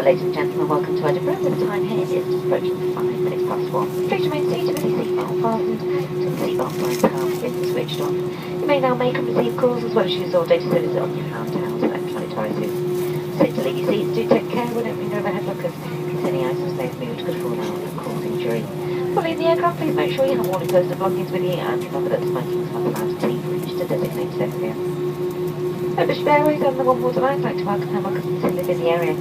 Well, ladies and gentlemen, welcome to Edinburgh. The time here is just approaching 5 minutes past 1. Please remain seated with your seatbelt fastened until the seatbelt sign power has been switched on. You may now make and receive calls as well as use all data services on your handheld electronic devices. Sit to leave your seats. Do take care when opening your overhead lookers. If any items may have moved could fall out and cause injury. While leaving the aircraft, please make sure you have all your personal belongings with you and remember that smoking is not allowed to leave reach to designated area. British Airways and the One Water Line would like to welcome our customers who live in the area.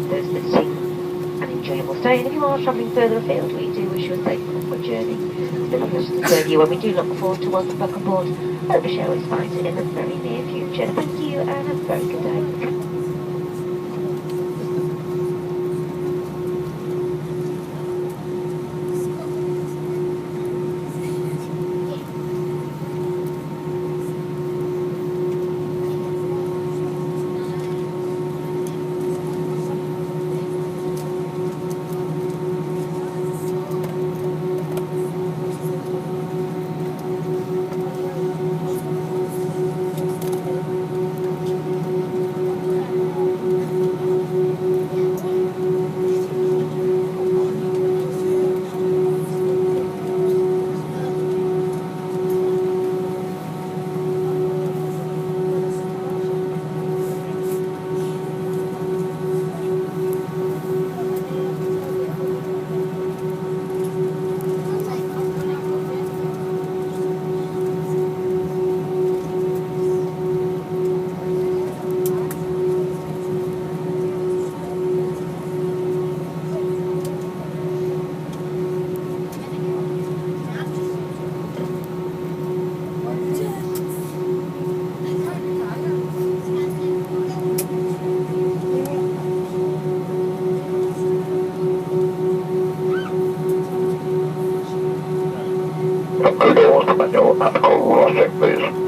Those visiting an enjoyable stay, and if you are travelling further afield, we do wish you a safe and comfort journey. It's been a pleasure to serve you, and we do look forward to welcome back on board British Airways flight in the very near future. Thank you, and have a very good day. Manual, please.